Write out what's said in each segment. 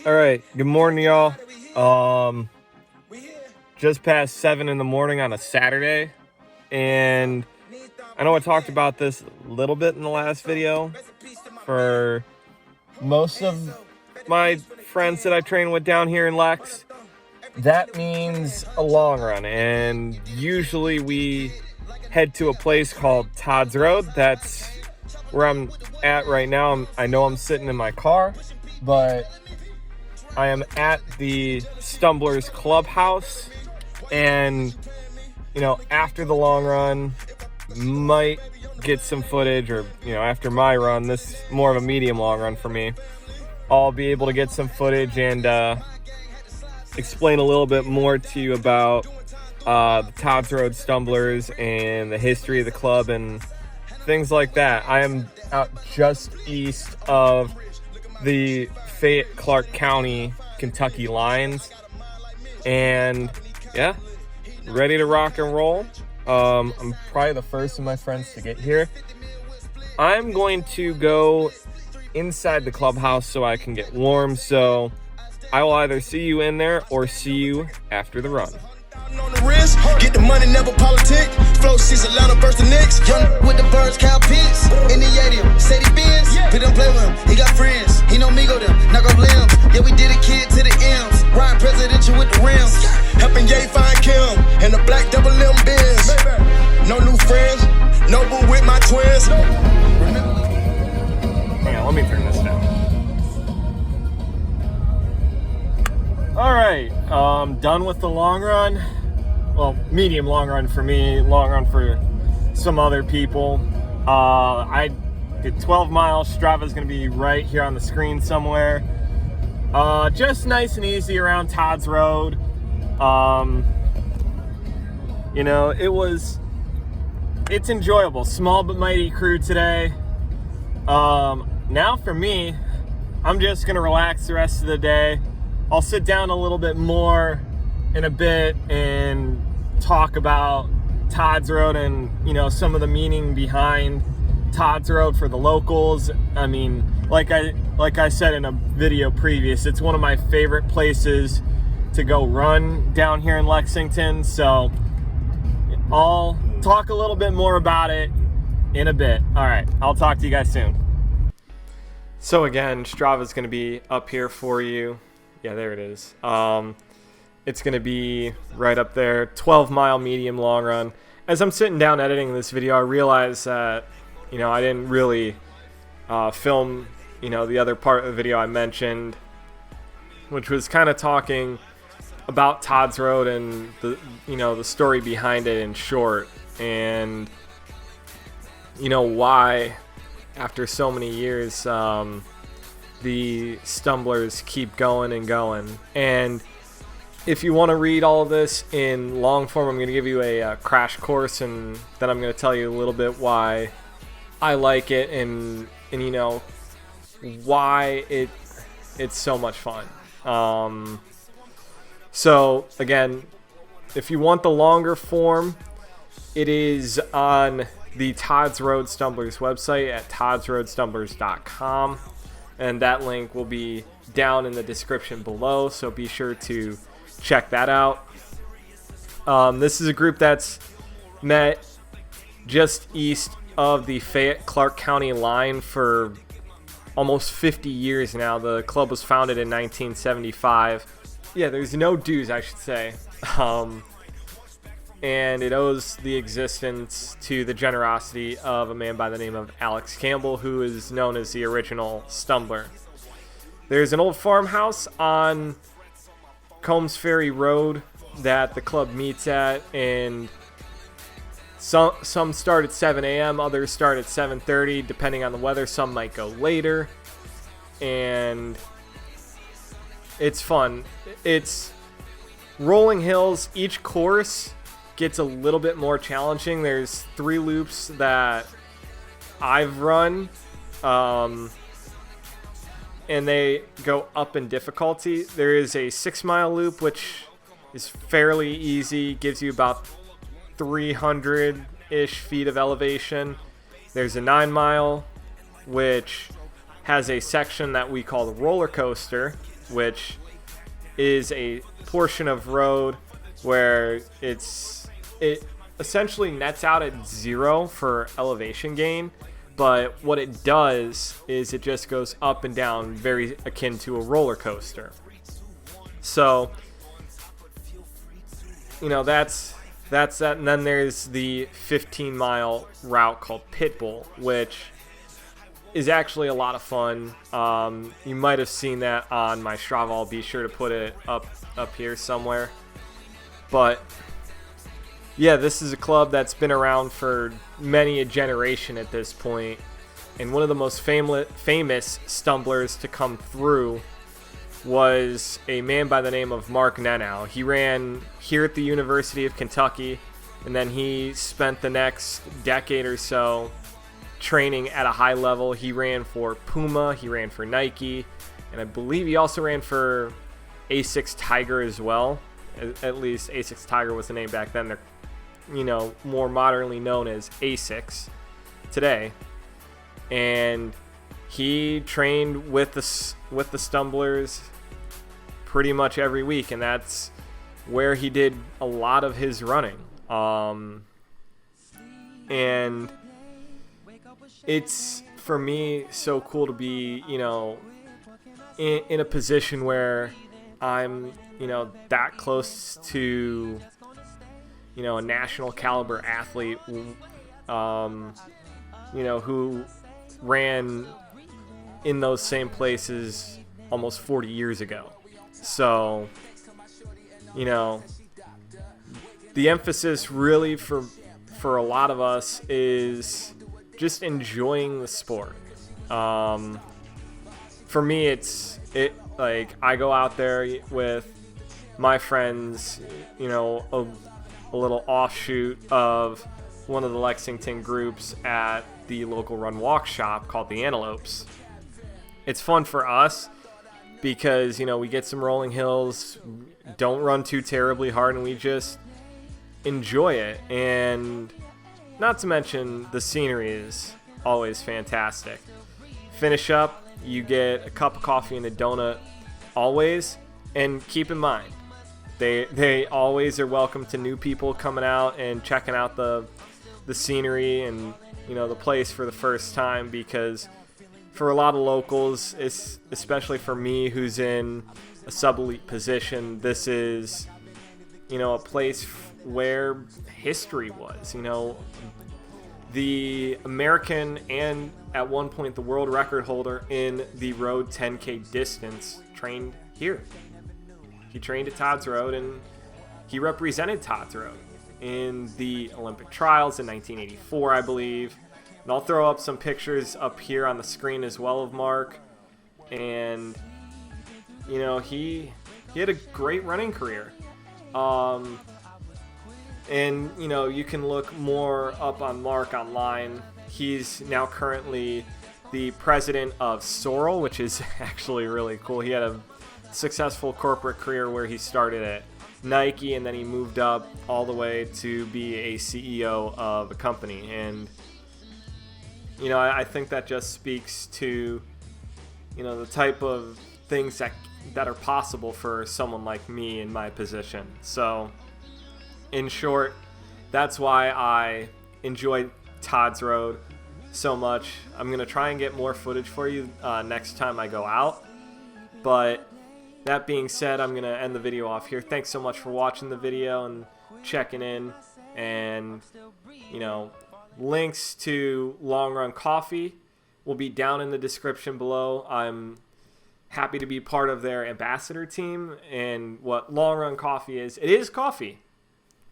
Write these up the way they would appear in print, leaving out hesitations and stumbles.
All right, good morning, y'all. Just past 7 in the morning on a Saturday, and I know I talked about this a little bit in the last video. For most of my friends that I train with down here in Lex, that means a long run, and usually we head to a place called Todds Road. That's where I'm at right now. I know I'm sitting in my car, but I am at the Stumblers Clubhouse, and after the long run, might get some footage, or after my run, this is more of a medium long run for me, I'll be able to get some footage and explain a little bit more to you about the Todds Road Stumblers and the history of the club and things like that. I am out just east of the Fayette-Clark County, Kentucky lines, and yeah, ready to rock and roll. I'm probably the first of my friends to get here. I'm going to go inside the clubhouse so I can get warm, so I will either see you in there or see you after the run. On the wrist, get the money, never politic. Flow sees Atlanta versus the Knicks. Young with the birds, cow pigs. In the 80, Sadie Benz. We don't play with him, he got friends. He know me go them, knock off limbs. Yeah, we did a kid to the M's. Ryan presidential with the rims. Helping Ye find Kim and the black double M Benz. No new friends, no boo with my twins. Hang on, let me turn this down. All right, done with the long run. Well, medium long run for me, long run for some other people. I did 12 miles. Strava's gonna be right here on the screen somewhere. Just nice and easy around Todds Road. It's enjoyable. Small but mighty crew today. Now for me, I'm just gonna relax the rest of the day. I'll sit down a little bit more in a bit and talk about Todds Road and some of the meaning behind Todds Road for the locals. I mean, like I said in a video previous, it's one of my favorite places to go run down here in Lexington, so I'll talk a little bit more about it in a bit. All right, I'll talk to you guys soon. So again, Strava's going to be up here for you. Yeah, there it is. It's going to be right up there, 12-mile medium long run. As I'm sitting down editing this video, I realized that, I didn't really film, the other part of the video I mentioned, which was kind of talking about Todds Road and the story behind it in short, and why after so many years the Stumblers keep going and going. And if you want to read all of this in long form, I'm going to give you a crash course, and then I'm going to tell you a little bit why I like it and why it's so much fun. So again, if you want the longer form, it is on the Todds Road Stumblers website at toddsroadstumblers.com, and that link will be down in the description below, so be sure to check that out. This is a group that's met just east of the Fayette-Clark County line for almost 50 years now. The club was founded in 1975. Yeah, there's no dues, I should say. And it owes the existence to the generosity of a man by the name of Alex Campbell, who is known as the original Stumbler. There's an old farmhouse on Combs Ferry Road that the club meets at, and some start at 7 a.m., others start at 7:30, depending on the weather. Some might go later, and it's fun. It's rolling hills. Each course gets a little bit more challenging. There's 3 loops that I've run, and they go up in difficulty. There is a 6-mile loop, which is fairly easy, gives you about 300-ish feet of elevation. There's a 9-mile, which has a section that we call the roller coaster, which is a portion of road where it essentially nets out at 0 for elevation gain, but what it does is it just goes up and down, very akin to a roller coaster. So, that's that. And then there's the 15-mile route called Pitbull, which is actually a lot of fun. You might have seen that on my Strava. I'll be sure to put it up here somewhere. But yeah, this is a club that's been around for many a generation at this point, and one of the most famous stumblers to come through was a man by the name of Mark Nenow. He ran here at the University of Kentucky, and then he spent the next decade or so training at a high level. He ran for Puma, he ran for Nike, and I believe he also ran for Asics Tiger as well. At least Asics Tiger was the name back then. They're, more modernly known as Asics today. And he trained with the Stumblers pretty much every week, and that's where he did a lot of his running. And it's, for me, so cool to be, in a position where I'm, that close to, a national caliber athlete, who ran in those same places almost 40 years ago. So, the emphasis really for a lot of us is just enjoying the sport. For me, I go out there with my friends, a little offshoot of one of the Lexington groups at the local run walk shop called the Antelopes. It's fun for us because, we get some rolling hills, don't run too terribly hard, and we just enjoy it. And not to mention the scenery is always fantastic. Finish up, you get a cup of coffee and a donut always, and keep in mind, they always are welcome to new people coming out and checking out the scenery and the place for the first time, because for a lot of locals, especially for me who's in a sub-elite position, this is a place where history was. The American and at one point the world record holder in the road 10K distance trained here. He trained at Todds Road, and he represented Todds Road in the Olympic trials in 1984, I believe. And I'll throw up some pictures up here on the screen as well of Mark. And, he had a great running career. And, you can look more up on Mark online. He's now currently the president of Sorrel, which is actually really cool. He had a successful corporate career where he started at Nike, and then he moved up all the way to be a CEO of a company. And, I think that just speaks to, the type of things that are possible for someone like me in my position. So, in short, that's why I enjoy Todds Road so much. I'm going to try and get more footage for you next time I go out. But that being said, I'm going to end the video off here. Thanks so much for watching the video and checking in. And, links to Long Run Coffee will be down in the description below. I'm happy to be part of their ambassador team. And what Long Run Coffee is, it is coffee,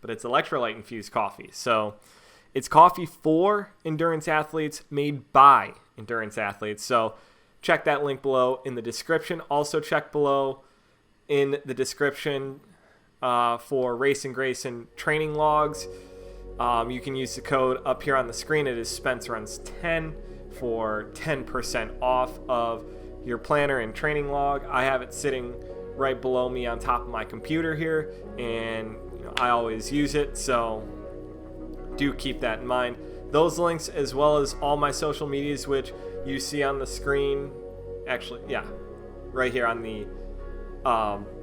but it's electrolyte infused coffee. So it's coffee for endurance athletes, made by endurance athletes. So check that link below in the description. Also check below in the description for Race and Grayson training logs. You can use the code up here on the screen. It is SpenceRuns10 for 10% off of your planner and training log. I have it sitting right below me on top of my computer here, and I always use it, so do keep that in mind. Those links, as well as all my social medias, which you see on the screen Actually, yeah, right here on the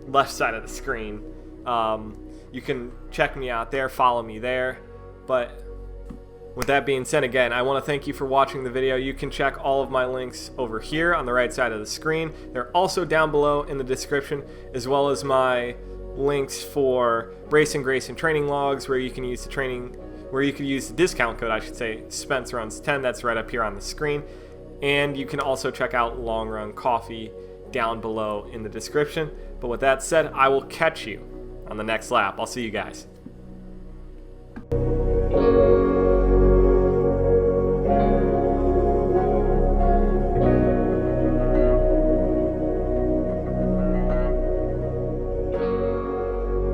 left side of the screen. You can check me out there, follow me there. But with that being said, again, I want to thank you for watching the video. You can check all of my links over here on the right side of the screen. They're also down below in the description, as well as my links for Racing Grace and training logs, where you can use the discount code, I should say, SpencerRuns10. That's right up here on the screen. And you can also check out Long Run Coffee down below in the description. But with that said, I will catch you on the next lap. I'll see you guys.